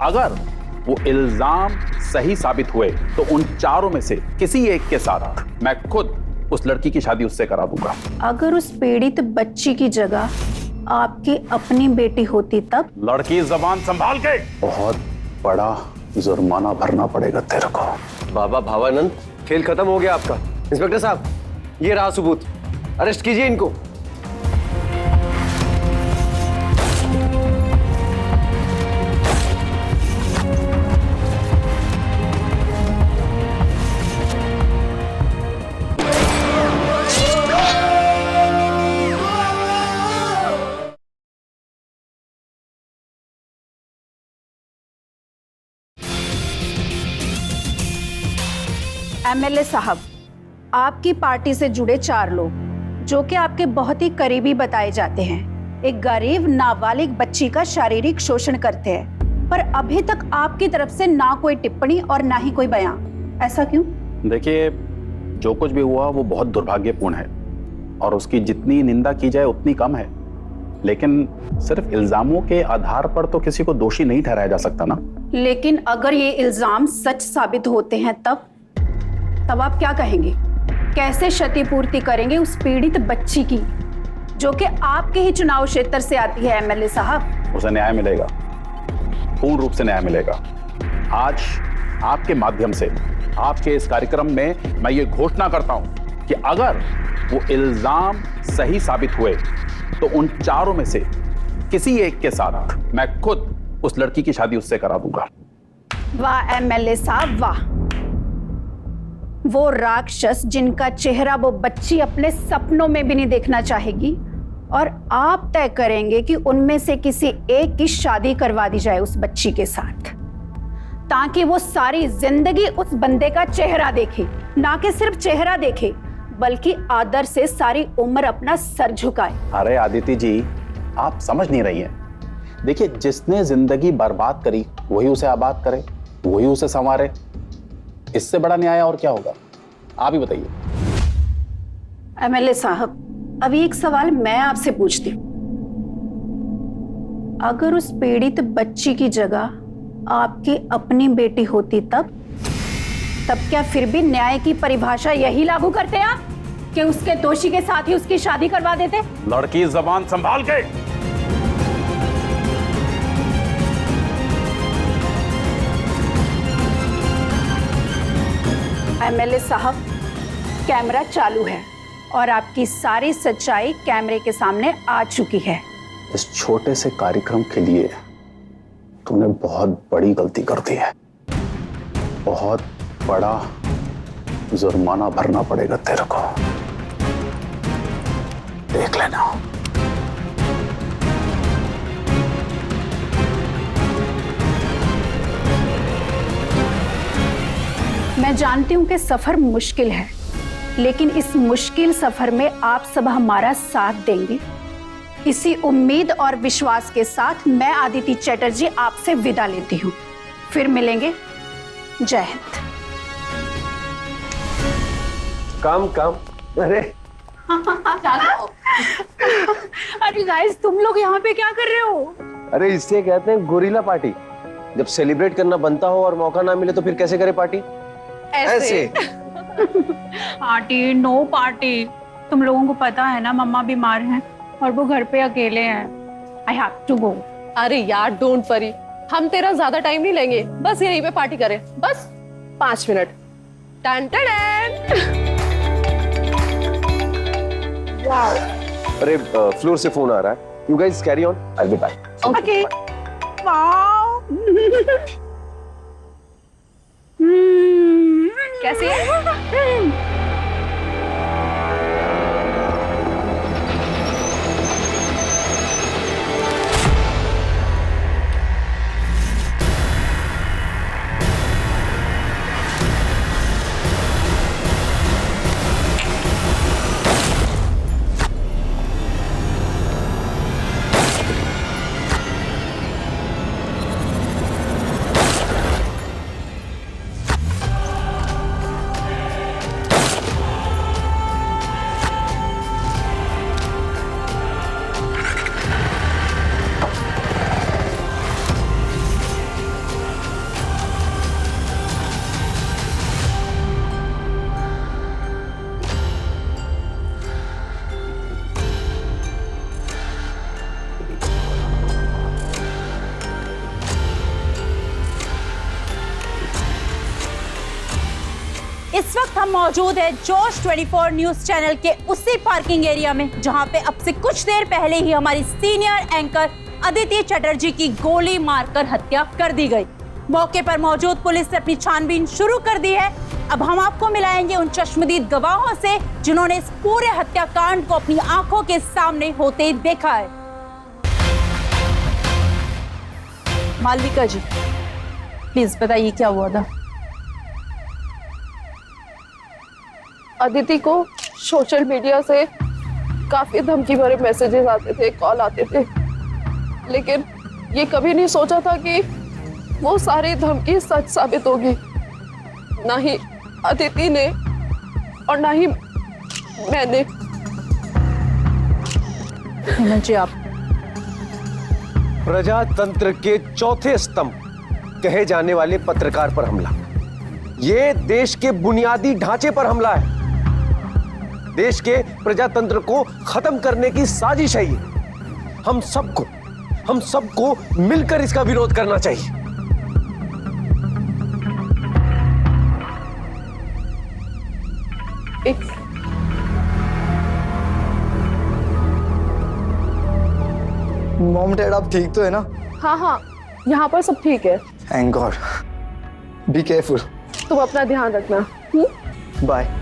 अगर वो इल्जाम सही साबित हुए तो उन चारों में से किसी एक के साथ मैं खुद उस लड़की की शादी उससे करा दूंगा। अगर उस पीड़ित बच्ची की जगह आपकी अपनी बेटी होती तब? लड़की जबान संभाल के, बहुत बड़ा जुर्माना भरना पड़ेगा तेरे को। बाबा भावानंद, खेल खत्म हो गया आपका। इंस्पेक्टर साहब, ये रहा सबूत, अरेस्ट कीजिए इनको। एमएलए साहब, आपकी पार्टी से जुड़े 4 लोग जो कि आपके बहुत ही करीबी बताए जाते हैं, एक गरीब नाबालिग बच्ची का शारीरिक शोषण करते हैं, पर अभी तक आपकी तरफ से ना कोई टिप्पणी और ना ही कोई बयान। ऐसा क्यों? देखिए, जो कुछ भी हुआ वो बहुत दुर्भाग्यपूर्ण है और उसकी जितनी निंदा की जाए उतनी कम है, लेकिन सिर्फ इल्जामों के आधार पर तो किसी को दोषी नहीं ठहराया जा सकता ना। लेकिन अगर ये इल्जाम सच साबित होते हैं तब आप क्या कहेंगे? कैसे क्षतिपूर्ति करेंगे उस पीड़ित बच्ची की जो कि आपके ही चुनाव क्षेत्र से आती है? एमएलए साहब, उसे न्याय मिलेगा, पूर्ण रूप से न्याय मिलेगा। आज आपके माध्यम से, आपके इस कार्यक्रम में मैं ये घोषणा करता हूं कि अगर वो इल्जाम सही साबित हुए तो उन चारों में से किसी एक के साथ मैं खुद उस लड़की की शादी उससे करा दूंगा। वाह एमएलए साहब, वाह। वो राक्षस जिनका चेहरा वो बच्ची अपने सपनों में भी नहीं देखना चाहेगी, और आप तय करेंगे कि उनमें से किसी एक की शादी करवा दी जाए उस बच्ची के साथ, ताकि वो सारी जिंदगी उस बंदे का चेहरा देखे, ना कि सिर्फ चेहरा देखे बल्कि आदर से सारी उम्र अपना सर झुकाए। अरे आदिति जी, आप समझ नहीं रही हैं। देखिए, जिसने जिंदगी बर्बाद करी वही उसे आबाद करे, वही उसे संवारे। इससे बड़ा न्याय और क्या होगा? आप ही बताइए। एमएलए साहब, अभी एक सवाल मैं आपसे पूछती हूँ। अगर उस पीड़ित बच्ची की जगह आपकी अपनी बेटी होती तब क्या फिर भी न्याय की परिभाषा यही लागू करते आप कि उसके दोषी के साथ ही उसकी शादी करवा देते? लड़की जबान संभाल के। एमएलए साहब, कैमरा चालू है और आपकी सारी सच्चाई कैमरे के सामने आ चुकी है। इस छोटे से कार्यक्रम के लिए तूने बहुत बड़ी गलती कर दी है। बहुत बड़ा जुर्माना भरना पड़ेगा तेरे को, देख लेना। मैं जानती हूं कि सफर मुश्किल है, लेकिन इस मुश्किल सफर में आप सब हमारा साथ देंगे। इसी उम्मीद और विश्वास के साथ मैं आदिति चटर्जी आपसे विदा लेती हूं। फिर मिलेंगे। जय हिंद। काम। अरे अरे गाइस, तुम लोग यहाँ पे क्या कर रहे हो? अरे इससे कहते हैं गोरिल्ला पार्टी। जब सेलिब्रेट करना बनता हो और मौका ना मिले तो फिर कैसे करे पार्टी? ऐसे। Party no party. तुम लोगों को पता है ना, मम्मा बीमार हैं और वो घर पे अकेले हैं। I have to go. अरे यार डोंट वरी, हम तेरा ज्यादा टाइम नहीं लेंगे, बस यहीं पे पार्टी करें, बस 5 मिनट। टन टन। वाओ। अरे फ्लोर से फोन आ रहा है। You guys carry on, I will be back. Okay. Wow. कैसे है? इस वक्त हम मौजूद है जोश 24 न्यूज चैनल के उसी पार्किंग एरिया में जहां पे अब से कुछ देर पहले ही हमारी सीनियर एंकर अदिति चटर्जी की गोली मारकर हत्या कर दी गई। मौके पर मौजूद पुलिस ने अपनी छानबीन शुरू कर दी है। अब हम आपको मिलाएंगे उन चश्मदीद गवाहों से जिन्होंने इस पूरे हत्याकांड को अपनी आंखों के सामने होते देखा है। मालविका जी, प्लीज बताइए क्या हुआ था। अदिति को सोशल मीडिया से काफी धमकी भरे मैसेजेस आते थे, कॉल आते थे, लेकिन ये कभी नहीं सोचा था कि वो सारी धमकी सच साबित होगी। ना ही अदिति ने और ना ही मैंने। हेमंत जी, आप प्रजातंत्र के चौथे स्तंभ कहे जाने वाले पत्रकार पर हमला, ये देश के बुनियादी ढांचे पर हमला है। देश के प्रजातंत्र को खत्म करने की साजिश है ये। हम सबको मिलकर इसका विरोध करना चाहिए। मॉम डैड आप ठीक तो है ना? हाँ हाँ, यहाँ पर सब ठीक है। Thank God. Be careful. तुम अपना ध्यान रखना। बाय।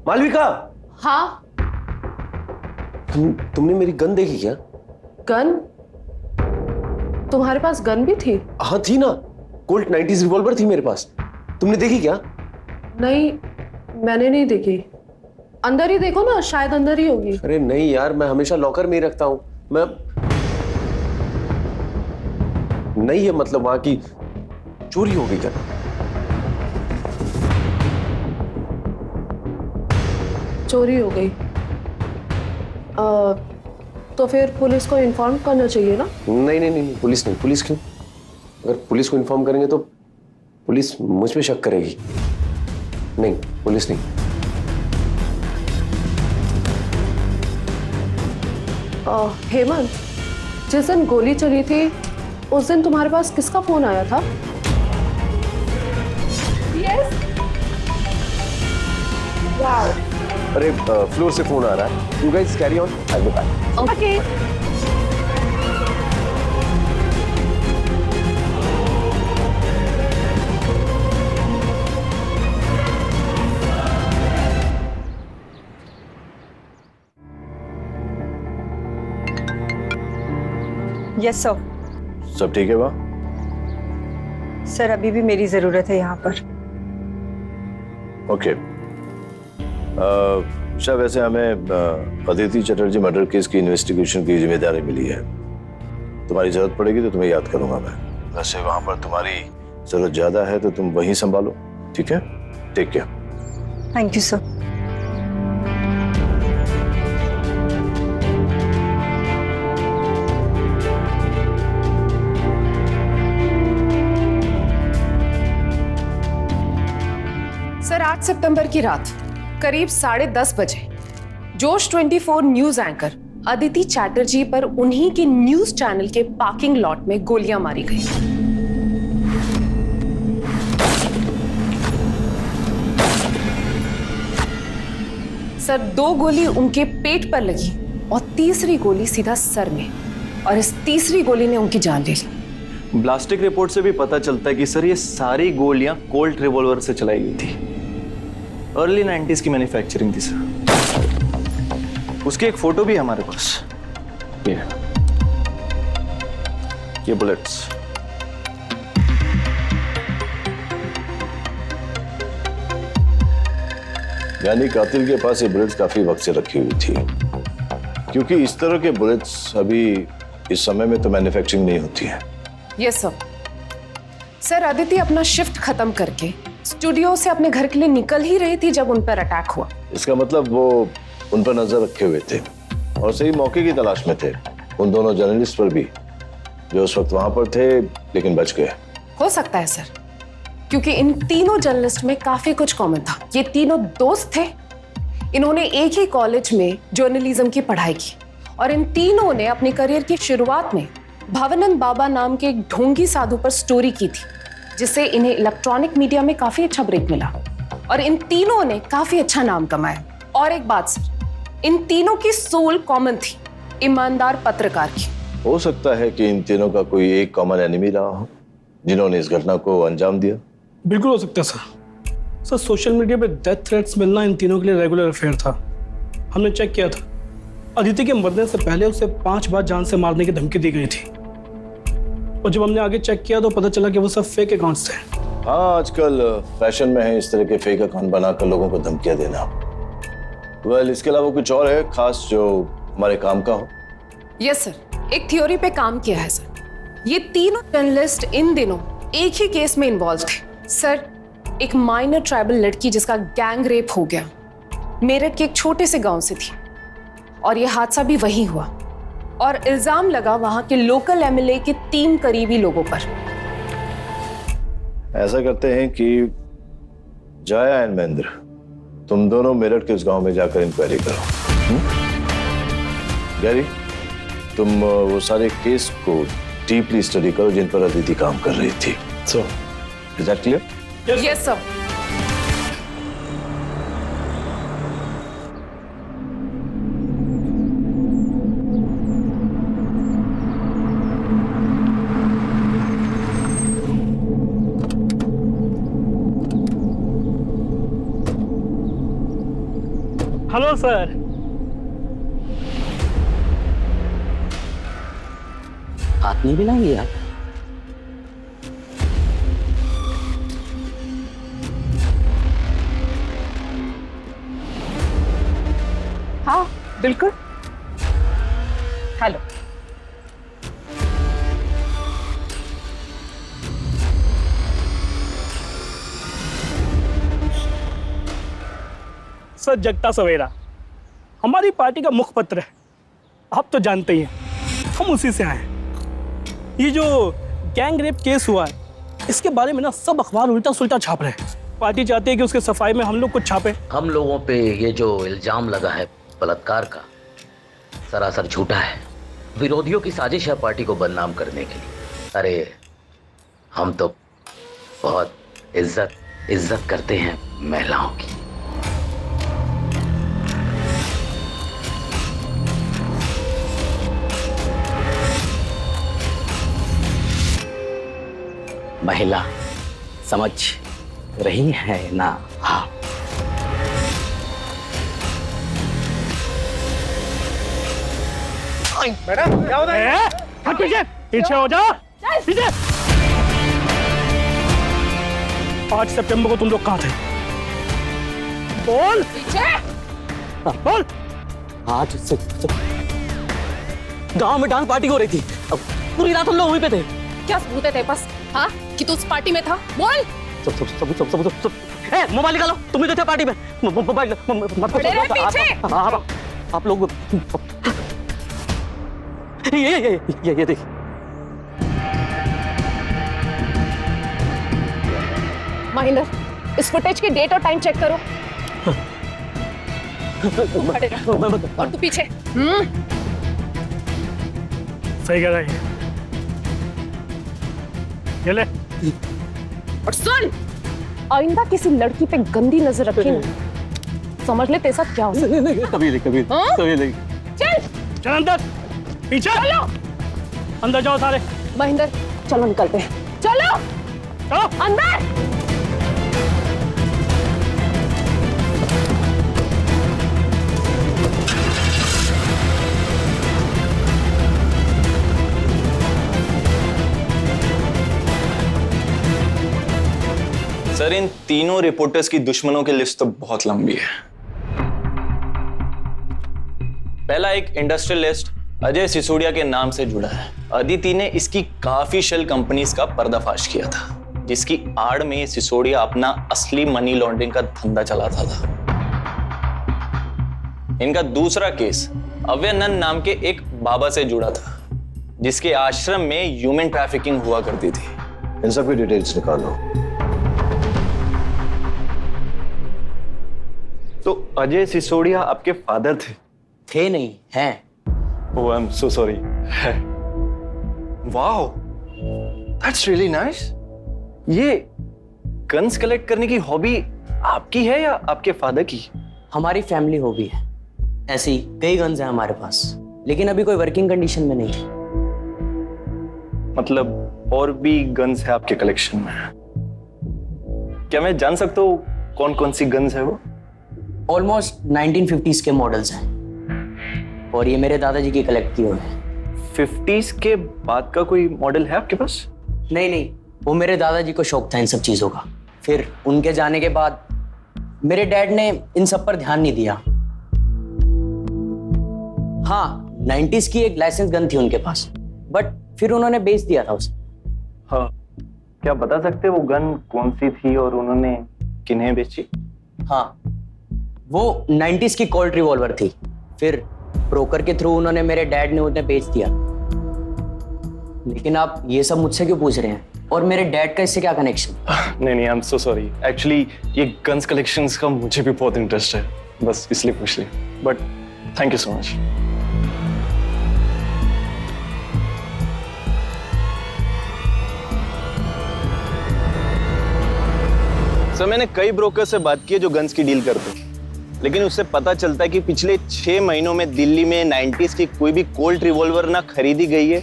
मालविका, हाँ, तुमने मेरी गन देखी क्या? गन? तुम्हारे पास गन भी थी? हाँ थी ना, कोल्ट 90s रिवॉल्वर थी मेरे पास। तुमने देखी क्या? नहीं, मैंने नहीं देखी। अंदर ही देखो ना, शायद अंदर ही होगी। अरे नहीं यार, मैं हमेशा लॉकर में ही रखता हूं। मैं नहीं है, मतलब वहां की चोरी हो गई क्या? चोरी हो गई? तो फिर पुलिस को इन्फॉर्म करना चाहिए ना? नहीं, पुलिस नहीं। पुलिस क्यों? अगर पुलिस को इन्फॉर्म करेंगे तो पुलिस मुझ पे शक करेगी। नहीं, पुलिस नहीं। हेमंत, जिस दिन गोली चली थी उस दिन तुम्हारे पास किसका फोन आया था? यस। वाओ। अरे फ्लोर से फोन आ रहा है। You guys carry on, I will be back. Okay. Yes sir. सब ठीक है वहाँ? सर अभी भी मेरी जरूरत है यहाँ पर। ओके। शायद वैसे हमें अदिति चटर्जी मर्डर केस की इन्वेस्टिगेशन की जिम्मेदारी मिली है। तुम्हारी जरूरत पड़ेगी तो तुम्हें याद करूंगा मैं। वैसे वहां पर तुम्हारी जरूरत ज्यादा है तो तुम वहीं संभालो, ठीक है? Take care. Thank you sir. Sir 8 सितंबर की रात करीब 10:30 बजे जोश 24 न्यूज एंकर अदिति चटर्जी पर उन्हीं के न्यूज चैनल के पार्किंग लॉट में गोलियां मारी गई। सर 2 गोली उनके पेट पर लगी और तीसरी गोली सीधा सर में, और इस तीसरी गोली ने उनकी जान ले ली। ब्लास्टिक रिपोर्ट से भी पता चलता है कि सर ये सारी गोलियां कोल्ट रिवॉल्वर से चलाई गई थी। अर्ली 90s की मैन्युफैक्चरिंग थी सर। उसकी एक फोटो भी है हमारे पास। ये बुलेट्स। यानी कातिल के पास ये बुलेट्स काफी वक्त से रखी हुई थी, क्योंकि इस तरह के बुलेट्स अभी इस समय में तो मैन्युफैक्चरिंग नहीं होती है। Yes sir. सर, अदिति अपना शिफ्ट खत्म करके स्टूडियो से अपने घर के लिए निकल ही रही थी जब उन पर अटैक हुआ। इसका मतलब वो उन पर नजर रखे हुए थे और सही मौके की तलाश में थे, उन दोनों जर्नलिस्ट पर भी जो उस वक्त वहां पर थे लेकिन बच गए। हो सकता है सर, क्योंकि इन तीनों जर्नलिस्ट में काफी कुछ कॉमन था। ये तीनों दोस्त थे, इन्होंने एक ही कॉलेज में जर्नलिज्म की पढ़ाई की और इन तीनों ने अपने करियर की शुरुआत में भवानंद बाबा नाम के एक ढोंगी साधु पर स्टोरी की थी, जिससे इन्हें इलेक्ट्रॉनिक मीडिया में काफी अच्छा ब्रेक मिला और इन तीनों ने काफी अच्छा नाम कमाया। और एक बात सर, इन तीनों की सोल कॉमन थी, ईमानदार पत्रकार की। हो सकता है कि इन तीनों का कोई एक कॉमन एनिमी रहा हो जिन्होंने इस घटना को अंजाम दिया। बिल्कुल हो सकता है सर। सोशल मीडिया पे डेथ थ्रेट्स मिलना इन तीनों के लिए रेगुलर अफेयर था। हमने चेक किया था, अदिति के मरने से पहले उसे 5 बार जान से मारने की धमकी दी गई थी और जब हमने आगे चेक किया तो पता चला कि वो सब फेक अकाउंट्स थे। हाँ, आजकल फैशन में है इस तरह के फेक अकाउंट बनाकर लोगों को धमकियां देना। वेल, इसके अलावा कुछ और है खास जो हमारे काम का हो? यस सर, एक थ्योरी पे काम किया है सर। ये तीनों जर्नलिस्ट इन दिनों एक ही केस में इन्वॉल्व थे सर। एक माइनर ट्राइबल लड़की जिसका गैंग रेप हो गया, मेरठ के एक छोटे से गांव से थी और यह हादसा भी वहीं हुआ और इल्जाम लगा वहां के लोकल एमएलए के 3 करीबी लोगों पर। ऐसा करते हैं कि जाया एंड महेंद्र, तुम दोनों मेरठ के उस गांव में जाकर इंक्वायरी करो। गैरी, तुम वो सारे केस को डीपली स्टडी करो जिन पर अदिति काम कर रही थी। So is that clear? Yes sir. Hello sir. हाथ नहीं मिलाएंगे आप? हाँ बिल्कुल। हेलो। सर, जगता सवेरा हमारी पार्टी का मुखपत्र है, आप तो जानते ही हैं, हम उसी से आए हैं। ये जो गैंग रेप केस हुआ है इसके बारे में ना सब अखबार उल्टा सुल्टा छाप रहे हैं। पार्टी चाहती है कि उसके सफाई में हम लोग कुछ छापे। हम लोगों पे ये जो इल्जाम लगा है बलात्कार का, सरासर झूठा है। विरोधियों की साजिश है पार्टी को बदनाम करने के लिए। अरे हम तो बहुत इज्जत करते हैं महिलाओं की। महिला समझ रही है ना? हाँ। मैडम क्या हो रहा है? पीछे हो जाओ, पीछे। 5 सितंबर को तुम लोग कहाँ थे? बोल बोल। आज से गांव में डांस पार्टी हो रही थी, अब पूरी रात हम लोग वहीं पे थे। क्या सबूत है तेरे पास? हाँ, कि तू उस पार्टी में था? बोल। सब मोबाइल निकालो, तुम भी तो थे पार्टी में। मोबाइल पीछे। आप लोग ये देख। महेंद्र, इस फुटेज की डेट और टाइम चेक करो। और तू पीछे। सही कह रहा है ये ले। और सुन, आइंदा किसी लड़की पे गंदी नजर रखी ना, समझ ले तेरे साथ क्या हो सकता है। कभी नहीं। चल अंदर, पीछे चलो, अंदर जाओ सारे। महेंद्र चलो निकलते हैं। चलो अंदर। सर, इन तीनों रिपोर्टर्स की दुश्मनों की लिस्ट तो बहुत लंबी है। पहला एक इंडस्ट्रियलिस्ट अजय सिसोदिया के नाम से जुड़ा है। अदिति ने इसकी काफी शेल कंपनीज का पर्दाफाश किया था। जिसकी आड़ में ये सिसोदिया अपना असली मनी लॉन्ड्रिंग का धंधा चलाता था। इनका दूसरा केस अव्यनंद नाम के एक बाबा से जुड़ा था, जिसके आश्रम में ह्यूमन ट्रैफिकिंग हुआ करती थी। इन सब की डिटेल्स निकालो। तो अजय सिसोदिया आपके फादर थे नहीं, हैं। Oh, I'm so sorry. Wow, that's really nice. ये गन्स कलेक्ट करने की हॉबी आपकी है या आपके फादर की? हमारी फैमिली हॉबी है। ऐसी कई गन्स हैं हमारे पास, लेकिन अभी कोई वर्किंग कंडीशन में नहीं है। मतलब और भी गन्स है आपके कलेक्शन में? क्या मैं जान सकता हूँ कौन कौन सी गन्स है वो? ऑलमोस्ट 1950s के मॉडल्स हैं, और ये मेरे दादाजी की कलेक्ट की हुई है। 50s के बाद का कोई मॉडल है आपके पास? नहीं, वो मेरे दादाजी को शौक था इन सब चीजों का। फिर उनके जाने के बाद मेरे डैड ने इन सब पर ध्यान नहीं दिया। हाँ, 90s की एक लाइसेंस गन थी उनके पास, बट फिर उन्होंने बेच दिया था उसे। हाँ, क्या बता सकते वो गन कौन सी थी और उन्होंने किन्हें बेची? हाँ, वो 90s की कोल्ट रिवॉल्वर थी। फिर ब्रोकर के थ्रू उन्होंने, मेरे डैड ने उन्हें बेच दिया। लेकिन आप ये सब मुझसे क्यों पूछ रहे हैं? और मेरे डैड का इससे क्या कनेक्शन? नहीं, I am so sorry. Actually ये गन्स कलेक्शंस का मुझे भी बहुत इंटरेस्ट है, बस इसलिए पूछ लिया। But thank you so much. Sir, मैंने कई ब्रोकर से बात की है जो गन्स की डील करते हैं, लेकिन उससे पता चलता है कि पिछले 6 महीनों में दिल्ली में 90s की कोई भी कोल्ट रिवॉल्वर ना खरीदी गई है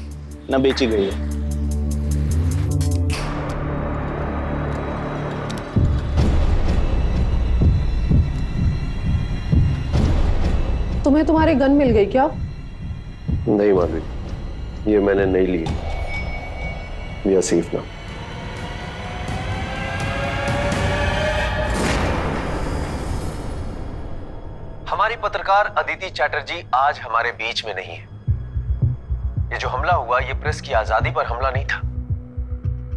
ना बेची गई है। तुम्हें तुम्हारी गन मिल गई क्या? नहीं मालूम, ये मैंने नहीं ली। We are safe now. हमारी पत्रकार अदिति चैटर्जी आज हमारे बीच में नहीं है। ये जो हमला हुआ, ये प्रेस की आजादी पर हमला नहीं था,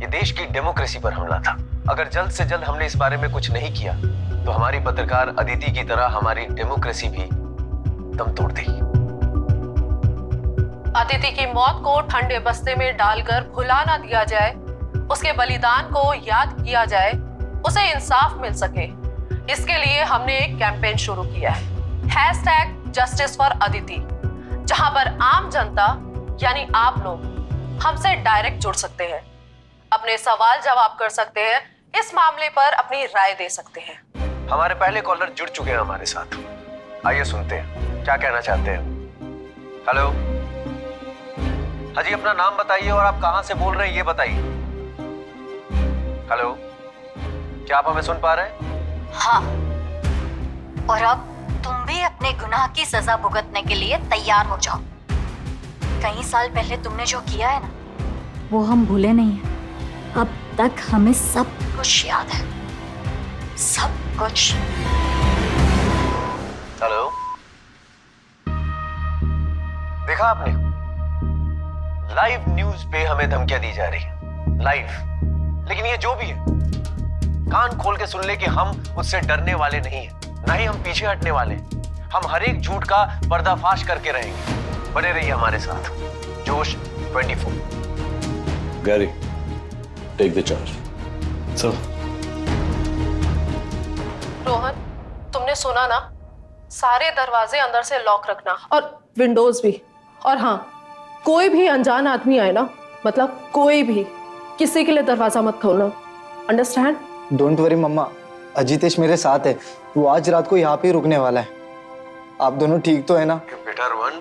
ये देश की डेमोक्रेसी पर हमला था। अगर जल्द से जल्द हमने इस बारे में कुछ नहीं किया तो हमारी पत्रकार अदिति की तरह हमारी डेमोक्रेसी भी दम तोड़ देगी। अदिति की मौत को ठंडे बस्ते में डालकर भुला ना दिया जाए, उसके बलिदान को याद किया जाए, उसे इंसाफ मिल सके, इसके लिए हमने एक कैंपेन शुरू किया है, #JusticeForAditi, जहां पर आम जनता यानी आप लोग हमसे डायरेक्ट जुड़ सकते हैं, अपने सवाल जवाब कर सकते हैं, इस मामले पर अपनी राय दे सकते हैं। हमारे पहले कॉलर जुड़ चुके हैं हमारे साथ, आइए सुनते हैं क्या कहना चाहते हैं। हेलो, हाजी, अपना नाम बताइए और आप कहां से बोल रहे हैं ये बताइए। हेलो, क्या आप हमें सुन पा रहे हैं? हाँ, और अब तुम भी अपने गुनाह की सजा भुगतने के लिए तैयार हो जाओ। कई साल पहले तुमने जो किया है ना, वो हम भूले नहीं हैं। अब तक हमें सब कुछ याद है, सब कुछ। हेलो, देखा आपने, लाइव न्यूज पे हमें धमकियां दी जा रही है, लाइव। लेकिन ये जो भी है, कान खोल के सुन ले कि हम उससे डरने वाले नहीं हैं, ना ही हम पीछे हटने वाले। हम हर एक झूठ का पर्दाफाश करके रहेंगे। बने रहिए हमारे साथ। जोश 24। Gary, take the charge. Sir. Rohan, तुमने सुना ना, सारे दरवाजे अंदर से लॉक रखना और विंडोज भी। और हाँ, कोई भी अनजान आदमी आए ना, मतलब कोई भी, किसी के लिए दरवाजा मत खोलना। अंडरस्टैंड? डोंट वरी मम्मा, अजितेश मेरे साथ है, वो आज रात को यहाँ पे ही रुकने वाला है। आप दोनों ठीक तो है ना? बेटा रोहन,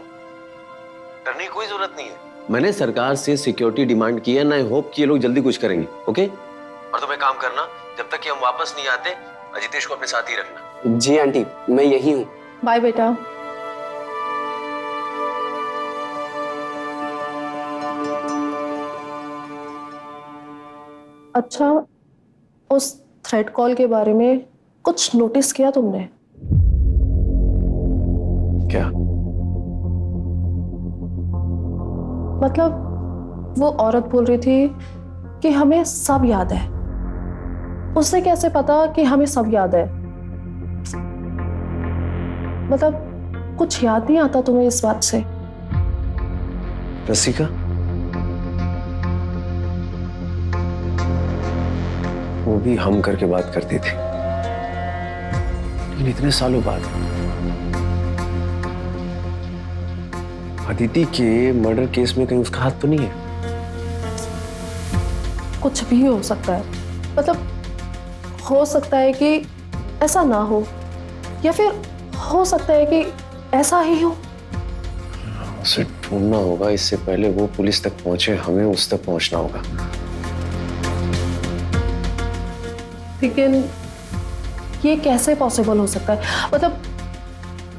डरने की कोई जरूरत नहीं है। मैंने सरकार से सिक्योरिटी डिमांड की है, आई होप कि ये लोग जल्दी कुछ करेंगे। ओके? और तुम्हें काम करना, जब तक कि हम वापस नहीं आते, अजितेश को अपने साथ ही रखना। जी आंटी, मैं यही हूँ। बाय बेटा। अच्छा, उस थ्रेड कॉल के बारे में कुछ नोटिस किया तुमने? क्या? मतलब वो औरत बोल रही थी कि हमें सब याद है, उससे कैसे पता कि हमें सब याद है? मतलब कुछ याद नहीं आता तुम्हें इस बात से? रसिका, वो भी हम करके बात करती थी, लेकिन इतने सालों बाद अदिति के मर्डर केस में कहीं उसका हाथ तो नहीं है? कुछ भी हो सकता है। मतलब हो सकता है कि ऐसा ना हो, या फिर हो सकता है कि ऐसा ही हो। उसे ढूंढना होगा, इससे पहले वो पुलिस तक पहुंचे, हमें उस तक पहुंचना होगा। लेकिन ये कैसे पॉसिबल हो सकता है? मतलब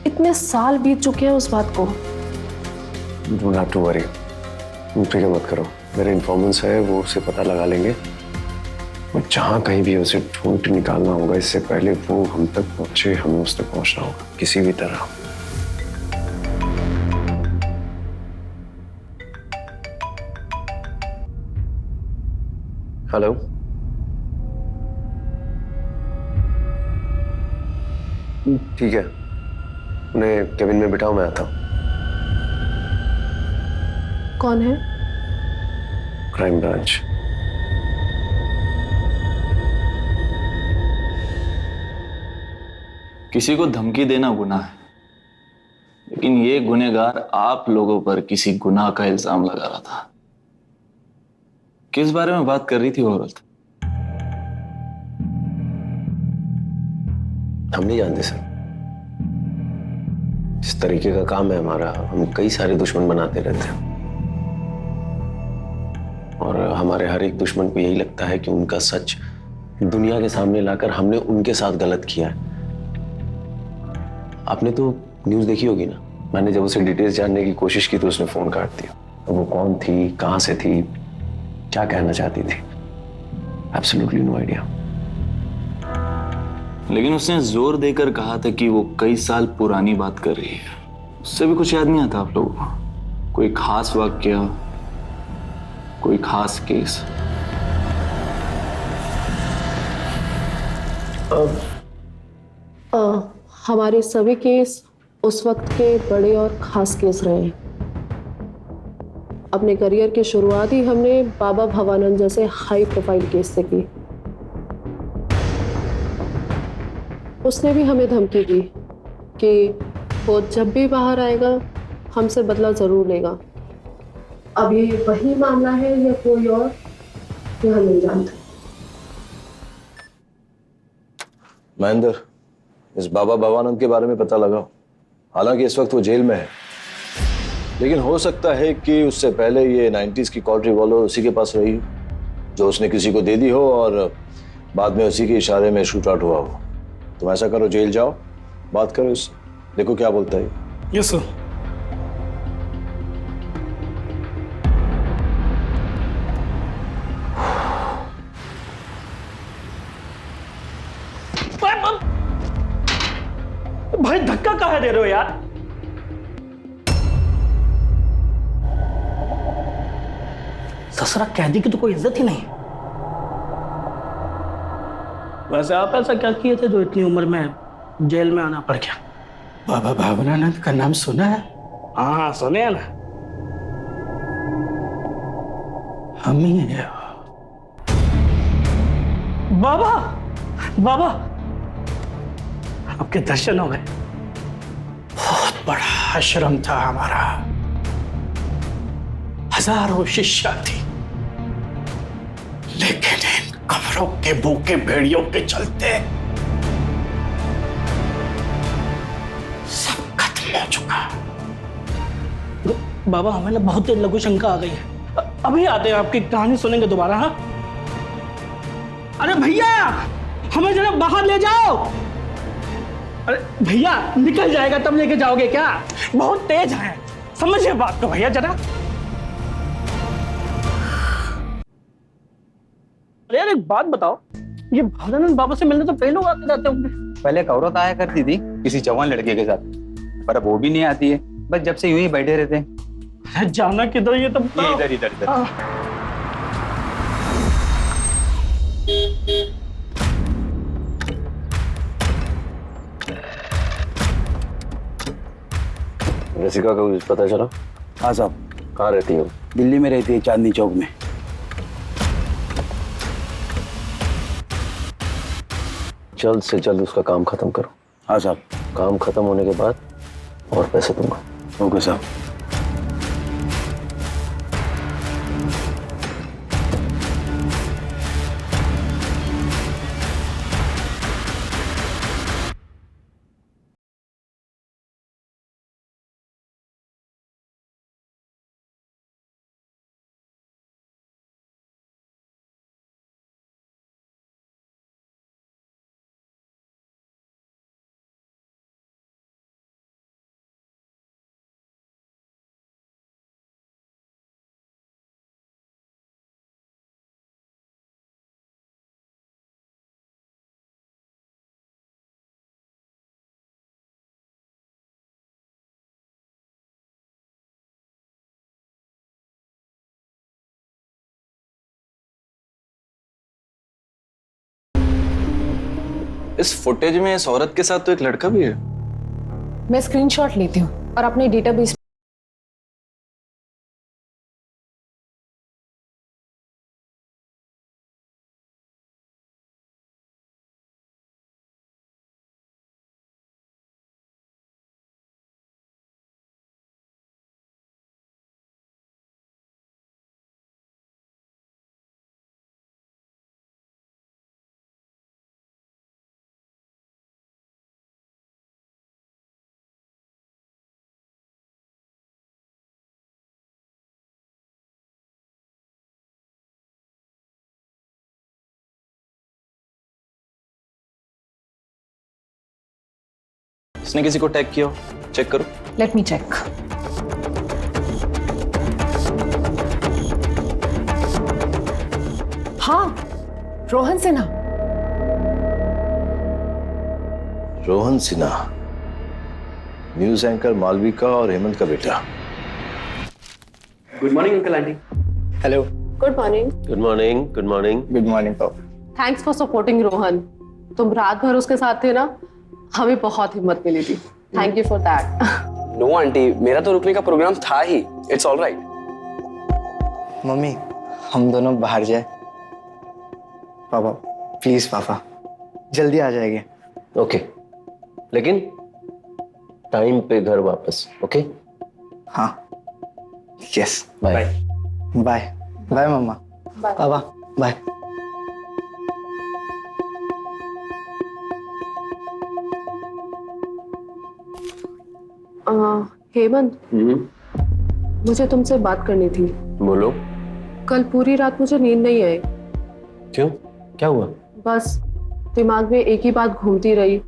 इतने साल बीत चुके हैं उस बात को। डू नॉट टू वरी, फिक्र मत करो, मेरे इन्फॉर्मेंट्स है, वो उसे पता लगा लेंगे और जहां कहीं भी उसे ढूंढ निकालना होगा, इससे पहले वो हम तक पहुंचे, हमें उस तक पहुंचना होगा किसी भी तरह। हेलो, ठीक है, उन्हें केबिन में बिठाओ, मैं आता हूं। कौन है? Crime branch. किसी को धमकी देना गुनाह है, लेकिन ये गुनहगार आप लोगों पर किसी गुनाह का इल्जाम लगा रहा था। किस बारे में बात कर रही थी वो औरत? हम नहीं जानते सर, इस तरीके का काम है हमारा, हम कई सारे दुश्मन बनाते रहते हैं और हमारे हर एक दुश्मन को यही लगता है कि उनका सच दुनिया के सामने लाकर हमने उनके साथ गलत किया है। आपने तो न्यूज़ देखी होगी ना, मैंने जब उसे डिटेल्स जानने की कोशिश की तो उसने फोन काट दिया। तो वो कौन थी, कहां से थी, क्या कहना चाहती थी, एब्सोल्युटली नो आइडिया। लेकिन उसने जोर देकर कहा था कि वो कई साल पुरानी बात कर रही है। उससे भी कुछ याद नहीं आता आप लोगों को? कोई खास वाकया, कोई खास केस? हमारे सभी केस उस वक्त के बड़े और खास केस रहे हैं। अपने करियर की शुरुआत ही हमने बाबा भवानंद जैसे हाई प्रोफाइल केस से की। उसने भी हमें धमकी दी कि वो जब भी बाहर आएगा हमसे बदला जरूर लेगा। अब ये वही मामला है या कोई और, ये हम नहीं जानते। महेंद्र, इस बाबा भवानंद के बारे में पता लगाओ। हालांकि इस वक्त वो जेल में है, लेकिन हो सकता है कि उससे पहले ये 90s की कॉल्ट रिवॉल्वर उसी के पास रही, जो उसने किसी को दे दी हो और बाद में उसी के इशारे में शूट आउट हुआ हो। तुम ऐसा करो, जेल जाओ, बात करो उससे, देखो क्या बोलता है। Yes sir. भाई धक्का काहे दे रहे हो यार? ससुरा कैदी की तो कोई इज्जत ही नहीं। वैसे आप ऐसा क्या किए थे जो इतनी उम्र में जेल में आना पड़ गया? बाबा भवानंद का नाम सुना है? हाँ सुने हैं ना, हम ही हैं। बाबा बाबा आपके दर्शन हो गए। बहुत बड़ा आश्रम था हमारा, हजारों शिष्या थी, लेकिन इन कब्रों के भूखे भेड़ियों के चलते सब खत्म हो चुका। बाबा हमें ना बहुत लघु शंका आ गई है, अभी आते हैं, आपकी कहानी सुनेंगे दोबारा। हाँ अरे भैया हमें जरा बाहर ले जाओ। अरे भैया निकल जाएगा तब लेके जाओगे क्या? बहुत तेज है, समझिए बात को भैया जरा। अरे यार एक बात बताओ, ये भवानंद बाबा से मिलने तो कई लोग आते जाते होंगे। पहले एक औरत आया करती थी किसी जवान लड़के के साथ, पर अब वो भी नहीं आती है, बस जब से यूं ही बैठे रहते हैं। अरे जाना किधर ये तो बताओ। इधर इधर इधर। जसिका का कुछ पता चला? हाँ साहब। कहाँ रहती हो? दिल्ली में रहती है, चांदनी चौक में। जल्द से जल्द उसका काम खत्म करो। हाँ साहब। काम खत्म होने के बाद और पैसे दूंगा। ओके साहब। इस फुटेज में इस औरत के साथ तो एक लड़का भी है। मैं स्क्रीनशॉट लेती हूँ और अपने डेटाबेस इसने किसी को टैग किया हो? चेक करो। Let me check. हाँ, रोहन सिन्हा। रोहन सिन्हा, न्यूज एंकर मालविका और हेमंत का बेटा। Good morning uncle aunty. Hello. Good morning. Good morning. Good morning. Good morning papa. Thanks for supporting Rohan. तुम रात भर उसके साथ थे ना, हमें बहुत हिम्मत मिली थी। Thank you for that. No aunty, मेरा तो रुकने का प्रोग्राम था ही। It's all right. मम्मी, हम दोनों बाहर जाए। पापा प्लीज पापा, जल्दी आ जाएंगे। ओके, लेकिन टाइम पे घर वापस। ओके? हाँ। यस। बाय। बाय बाय मम्मा। पापा बाय। हेमंत, मुझे तुमसे बात करनी थी। बोलो। कल पूरी रात मुझे नींद नहीं आई। क्यों? क्या हुआ? बस दिमाग में एक ही बात घूमती रही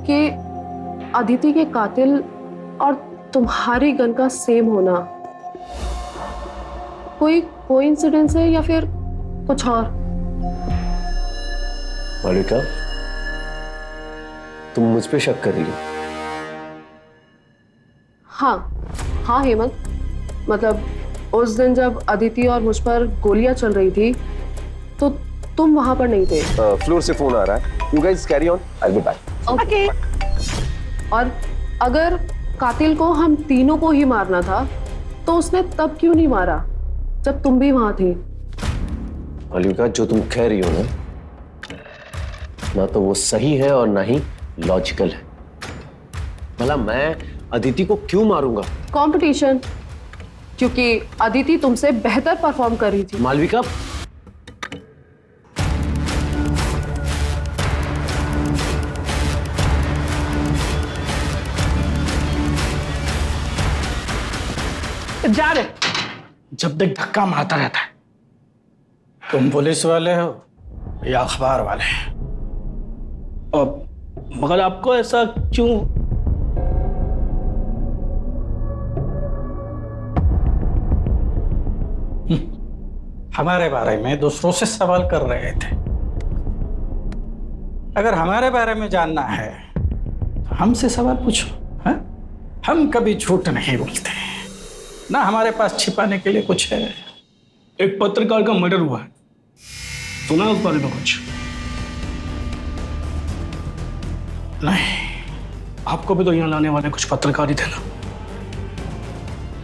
कि अदिति के कातिल और तुम्हारी गन का सेम होना कोई कोइंसिडेंस है या फिर कुछ और? मालिका, तुम मुझ पे शक कर रही हो? हाँ हेमंत, मतलब उस दिन जब अदिति और मुझ पर गोलियां चल रही थी तो तुम वहां पर नहीं थे। फ्लोर से फोन आ रहा है। You guys carry on, I will be back. Okay. और अगर कातिल को हम तीनों को ही मारना था तो उसने तब क्यों नहीं मारा जब तुम भी वहां थे? मालिका, जो तुम कह रही हो ना तो वो सही है और ना ही लॉजिकल है। भला मैं अदिति को क्यों मारूंगा? कंपटीशन, क्योंकि अदिति तुमसे बेहतर परफॉर्म कर रही थी। मालविका, जा रे, जब तक धक्का मारता रहता है। तुम पुलिस वाले हो या अखबार वाले? और मगर आपको ऐसा क्यों? हमारे बारे में दूसरों से सवाल कर रहे थे। अगर हमारे बारे में जानना है तो हमसे सवाल पूछो। है? हम कभी झूठ नहीं बोलते, ना हमारे पास छिपाने के लिए कुछ है। एक पत्रकार का मर्डर हुआ है, सुना उस बारे में कुछ? नहीं, आपको भी तो यहाँ लाने वाले कुछ पत्रकार ही थे ना।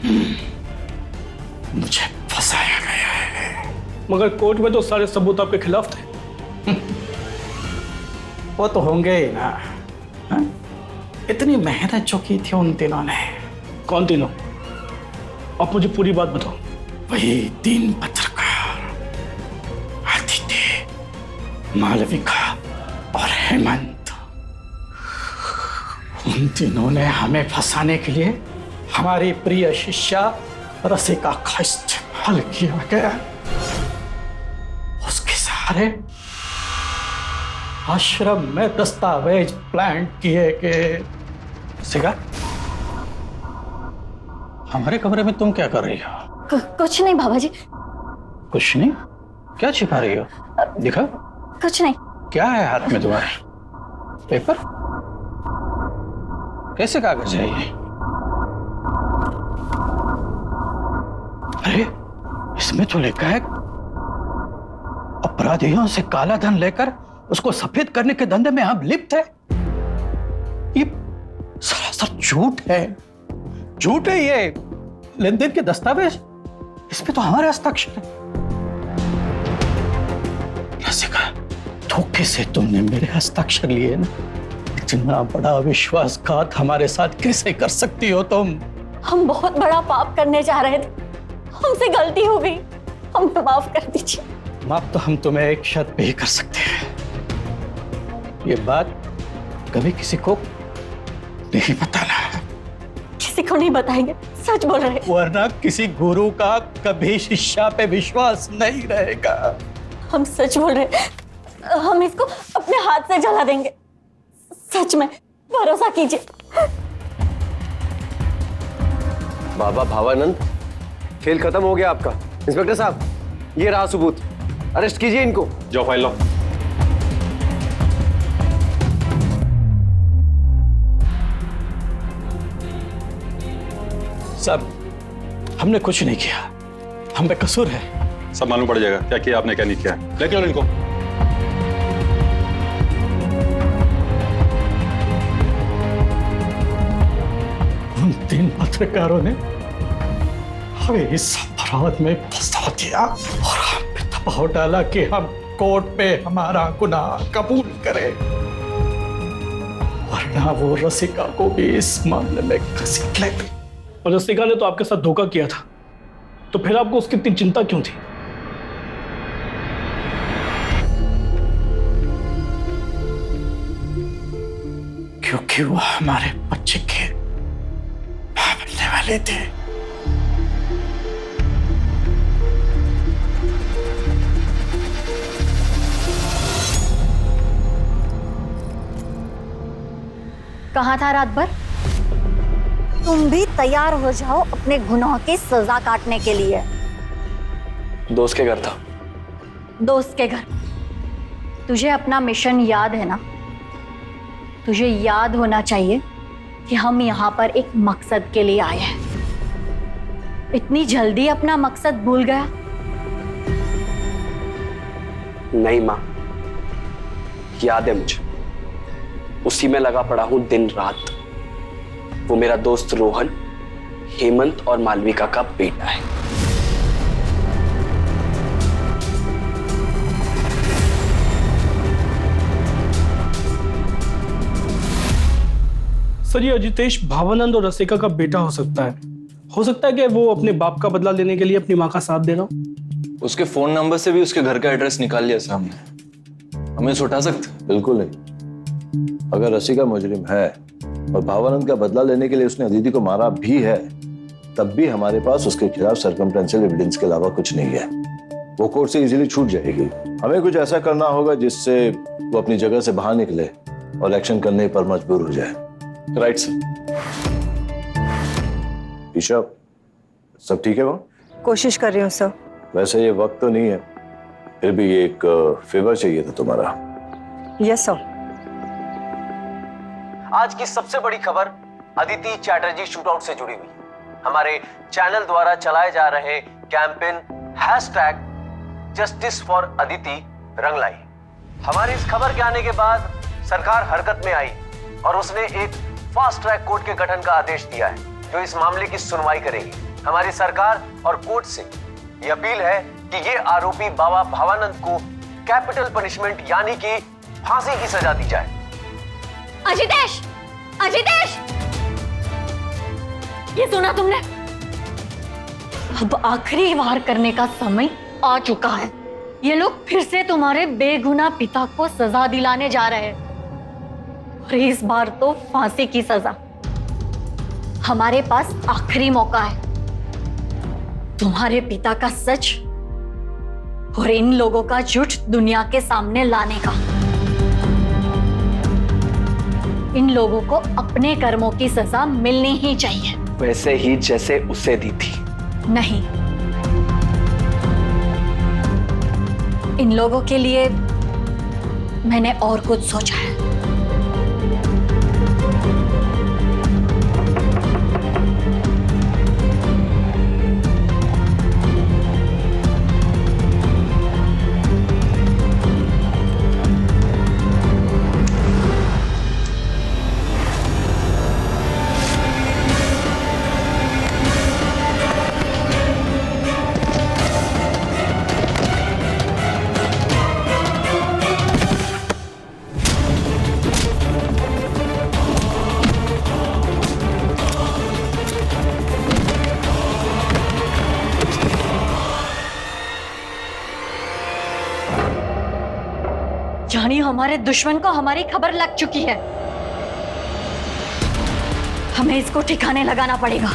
मुझे फंसाया गया है। मगर कोर्ट में तो सारे सबूत आपके खिलाफ थे। वो तो होंगे ही ना। हाँ? इतनी मेहनत जो की थी उन तीनों ने। कौन तीनों? आप मुझे पूरी बात बताओ। वही 3 पत्रकार, आदित्य, मालविका और हेमंत। उन तीनों ने हमें फंसाने के लिए हमारी प्रिय शिष्या रसिका का इस्तेमाल किया गया। उसके सहारे आश्रम में दस्तावेज प्लांट किए गए। रसिका, हमारे कमरे में तुम क्या कर रही हो? कुछ नहीं बाबा जी। कुछ नहीं? क्या छिपा रही हो? दिखा। कुछ नहीं। क्या है हाथ में तुम्हारे? पेपर? कैसे कागज है ये? अरे इसमें तो लिखा है अपराधियों से काला धन लेकर उसको सफेद करने के धंधे में हम लिप्त है। ये सरासर झूठ है। झूठ है ये। लेन देन के दस्तावेज, इसमें तो हमारे हस्ताक्षर है। रसिका, धोखे से तुमने मेरे हस्ताक्षर लिए ना। इतना बड़ा विश्वासघात हमारे साथ कैसे कर सकती हो तुम? हम बहुत बड़ा पाप करने जा रहे थे, हमसे गलती हो गई, हमें माफ कर दीजिए। माफ तो हम तुम्हें एक शर्त पे ही कर सकते हैं। ये बात कभी किसी को नहीं बताना। किसी को नहीं बताएंगे, सच बोल रहे हैं। वरना किसी गुरु का कभी शिष्या पे विश्वास नहीं रहेगा। हम सच बोल रहे हैं, हम इसको अपने हाथ से जला देंगे। सच में, भरोसा कीजिए। बाबा भावानंद, खेल खत्म हो गया आपका। इंस्पेक्टर साहब, ये रहा सबूत, अरेस्ट कीजिए इनको। जाओ फाइल लो। सब हमने कुछ नहीं किया, हम पे कसूर है। सब मालूम पड़ जाएगा क्या किया आपने क्या नहीं किया। लेके लो इनको। उन 3 पत्रकारों ने हमें इस अपराध में फंसा दिया और हम पे दबाव डाला कि हम कोर्ट पे हमारा गुनाह कबूल करें, वरना वो रसिका को भी इस मामले में घसीट लेते। और रसिका ने तो आपके साथ धोखा किया था, तो फिर आपको उसकी इतनी चिंता क्यों थी? क्योंकि वो हमारे बच्चे के मिलने वाले थे। कहाँ था रात भर? तुम भी तैयार हो जाओ अपने गुनाह की सजा काटने के लिए। दोस्त के घर था। दोस्त के घर? तुझे अपना मिशन याद है ना? तुझे याद होना चाहिए कि हम यहाँ पर एक मकसद के लिए आए हैं। इतनी जल्दी अपना मकसद भूल गया? नहीं माँ, याद है मुझे। उसी में लगा पड़ा हूं दिन रात। वो मेरा दोस्त रोहन, हेमंत और मालविका का बेटा है। सर, ये अजितेश भावानंद और रसिका का बेटा हो सकता है। हो सकता है कि वो अपने बाप का बदला लेने के लिए अपनी माँ का साथ दे रहा हो। उसके फोन नंबर से भी उसके घर का एड्रेस निकाल लिया सामने। हमें उसे उठा सकते? बिल्कुल नहीं। अगर रसिका मुजरिम है और भावानंद का बदला लेने के लिए उसने अदिति को मारा भी है, तब भी हमारे पास उसके खिलाफ सर्कमस्टेंशियल एविडेंस के अलावा कुछ नहीं है। वो कोर्ट से इजीली छूट जाएगी। हमें कुछ ऐसा करना होगा जिससे वो अपनी जगह से बाहर निकले और एक्शन करने पर मजबूर हो जाए। Right sir. ईशा, सब ठीक है? वो कोशिश कर रही हूँ सर। वैसे ये वक्त तो नहीं है, फिर भी ये एक फेवर चाहिए था तुम्हारा। Yes sir. आज की सबसे बड़ी खबर अदिति चैटर्जी शूटआउट से जुड़ी हुई। हमारे चैनल द्वारा चलाए जा रहे कैंपेन #जस्टिस फॉर अदिति रंग लाई। हमारी इस खबर के आने के बाद सरकार हरकत में आई और उसने एक फास्ट ट्रैक कोर्ट के गठन का आदेश दिया है जो इस मामले की सुनवाई करेगी। हमारी सरकार और कोर्ट से ये अपील है कि ये आरोपी बाबा भावानंद को कैपिटल पनिशमेंट यानी कि फांसी की सजा दी जाए। अजितेश, अजितेश, ये सुना तुमने? अब आखिरी वार करने का समय आ चुका है। ये लोग फिर से तुम्हारे बेगुनाह पिता को सजा दिलाने जा रहे हैं, और इस बार तो फांसी की सजा। हमारे पास आखिरी मौका है तुम्हारे पिता का सच और इन लोगों का झूठ दुनिया के सामने लाने का। इन लोगों को अपने कर्मों की सजा मिलनी ही चाहिए, वैसे ही जैसे उसे दी थी। नहीं, इन लोगों के लिए मैंने और कुछ सोचा है। यानी हमारे दुश्मन को हमारी खबर लग चुकी है। हमें इसको ठिकाने लगाना पड़ेगा।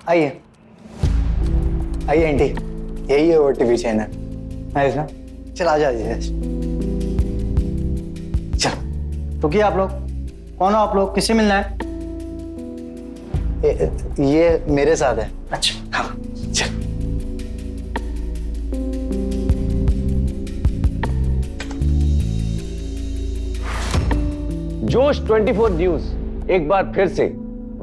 आइए आइए आंटी, यही है OTV चैनल। है ना? चल आ जाइए। चल तो क्या आप लोग कौन हो? आप लोग किससे मिलना है? ये मेरे साथ है। अच्छा हाँ चल। जोश 24 न्यूज एक बार फिर से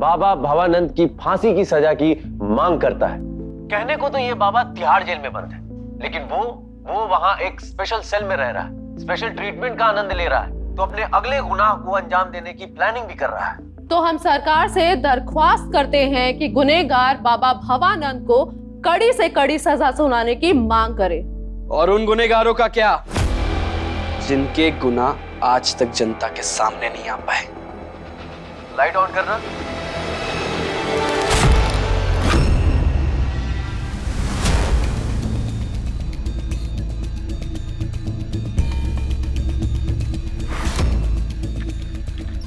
बाबा भावानंद की फांसी की सजा की मांग करता है। कहने को तो ये बाबा तिहाड़ जेल में बंद है, लेकिन वो वहां एक स्पेशल सेल में रह रहा है, स्पेशल ट्रीटमेंट का आनंद ले रहा है, तो अपने अगले गुनाह को अंजाम देने की प्लानिंग भी कर रहा है। तो हम सरकार से दरख्वास्त करते हैं कि गुनहगार बाबा भवानंद को कड़ी से कड़ी सजा सुनाने की मांग करें। और उन गुनहगारों का क्या जिनके गुनाह आज तक जनता के सामने नहीं आ पाए। लाइट ऑन करना।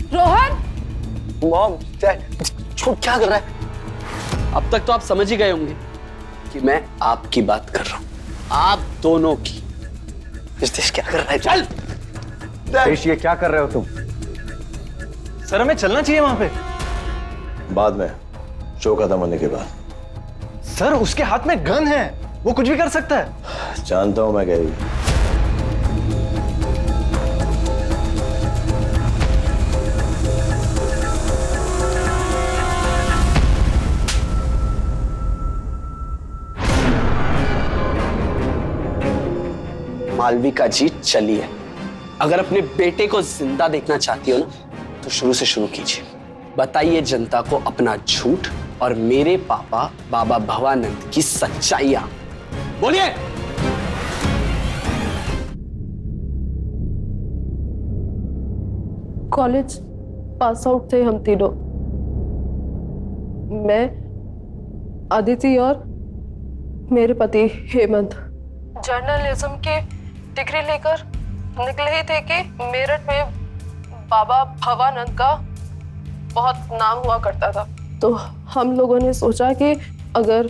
रोहन, मॉम, डैड, क्या कर रहा है? अब तक तो आप समझ ही गए होंगे कि मैं आपकी बात कर रहा हूं, आप दोनों की। रितेश क्या कर रहा है? चल। रितेश ये क्या कर रहे हो तुम? सर हमें चलना चाहिए वहां पे। बाद में, शो खत्म होने के बाद। सर उसके हाथ में गन है, वो कुछ भी कर सकता है। जानता हूं मैं गैरी। मालविका जी चलिए, अगर अपने बेटे को जिंदा देखना चाहती हो ना तो शुरू से शुरू कीजिए। बताइए जनता को अपना झूठ और मेरे पापा बाबा भवानंद की सच्चाइयां। बोलिए। कॉलेज पास आउट थे हम तीनों, मैं, अदिति और मेरे पति हेमंत। जर्नलिज्म के डिग्री लेकर निकले ही थे कि मेरठ में बाबा भवानंद का बहुत नाम हुआ करता था। तो हम लोगों ने सोचा कि अगर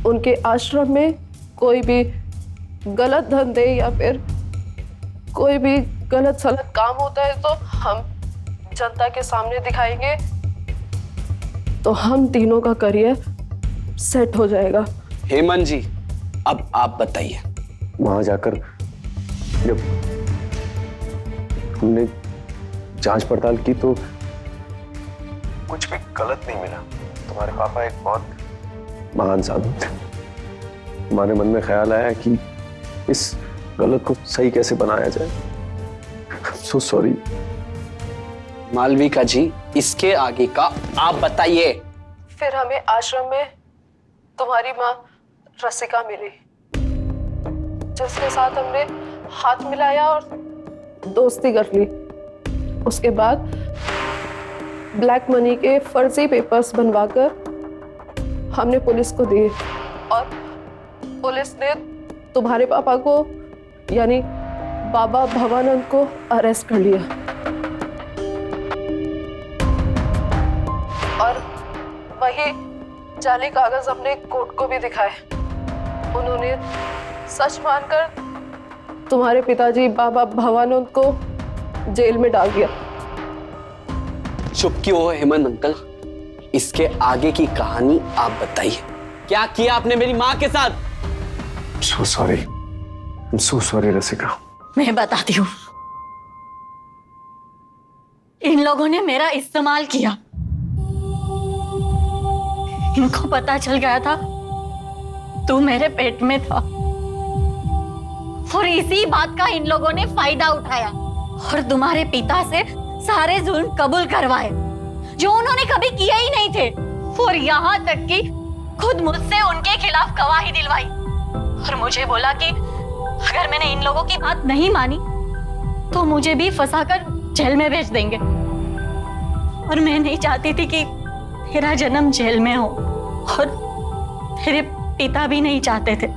उनके आश्रम में कोई भी गलत धंधे या फिर कोई भी गलत सलत काम होता है तो हम जनता के सामने दिखाएंगे, तो हम तीनों का करियर सेट हो जाएगा। हेमंत जी, अब आप बताइए। वहां जाकर जब हमने जांच पड़ताल की तो कुछ भी गलत नहीं मिला। तुम्हारे पापा एक बहुत महान साबित थे। हमारे मन में ख्याल आया कि इस गलत को सही कैसे बनाया जाए। So sorry. मालविका जी, इसके आगे का आप बताइए। फिर हमें आश्रम में तुम्हारी माँ रसिका मिली, जिसके साथ हमने हाथ मिलाया और दोस्ती कर ली। उसके बाद ब्लैक मनी के फर्जी पेपर्स बनवाकर हमने पुलिस को दिए और पुलिस ने तुम्हारे पापा को यानी बाबा भवानंद को अरेस्ट कर लिया और वही जाली कागज हमने कोर्ट को भी दिखाए। उन्होंने सच मानकर तुम्हारे पिताजी बाबा भवानंद को जेल में डाल दिया। चुप क्यों हो हेमंत अंकल? इसके आगे की कहानी आप बताइए। क्या किया आपने मेरी माँ के साथ? सो सॉरी, सो सॉरी रसिका। मैं बताती हूँ। इन लोगों ने मेरा इस्तेमाल किया। इनको पता चल गया था तू मेरे पेट में था और इसी बात का इन लोगों ने फायदा उठाया और तुम्हारे पिता से सारे जुल्म कबूल करवाए जो उन्होंने कभी किए ही नहीं थे और यहाँ तक कि खुद मुझसे उनके खिलाफ गवाही दिलवाई और मुझे बोला कि अगर मैंने इन लोगों की बात नहीं मानी तो मुझे भी फंसाकर जेल में भेज देंगे और मैं नहीं चाहती थी कि तेरा जन्म जेल में हो और तेरे पिता भी नहीं चाहते थे,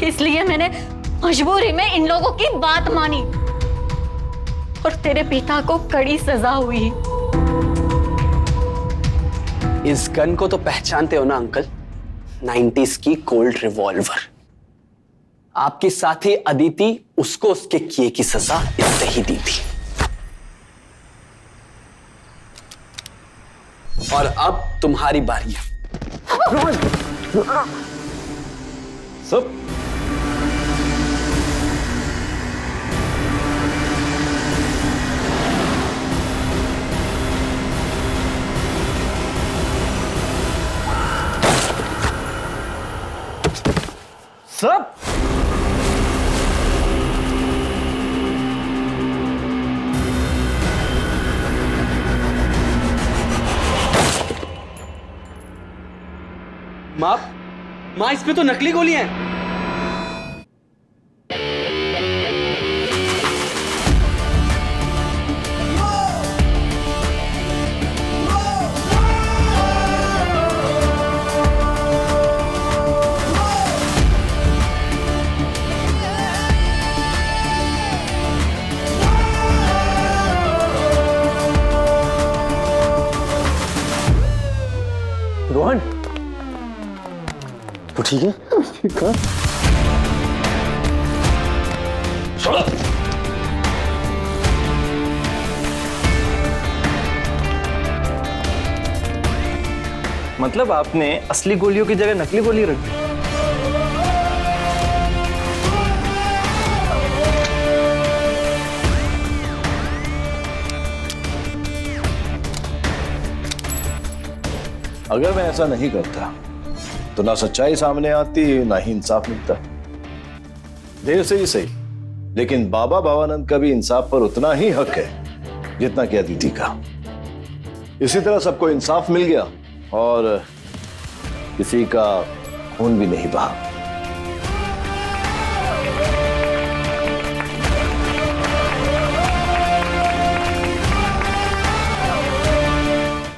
इसलिए मैंने मजबूरी में इन लोगों की बात मानी और तेरे पिता को कड़ी सजा हुई। इस गन को तो पहचानते हो ना अंकल? 90s की कोल्ड रिवॉल्वर। आपके साथी अदिति उसको उसके किए की सजा इससे ही दी थी और अब तुम्हारी बारी है। सब सब माँ इस पे तो नकली गोली हैं। रोहन, तो ठीक है? ठीक है। मतलब आपने असली गोलियों की जगह नकली गोली रख दी? अगर मैं ऐसा नहीं करता तो ना सच्चाई सामने आती ना ही इंसाफ मिलता। देर से ही सही, लेकिन बाबा भवानंद का भी इंसाफ पर उतना ही हक है जितना कि अदिति का। इसी तरह सबको इंसाफ मिल गया और किसी का खून भी नहीं बहा।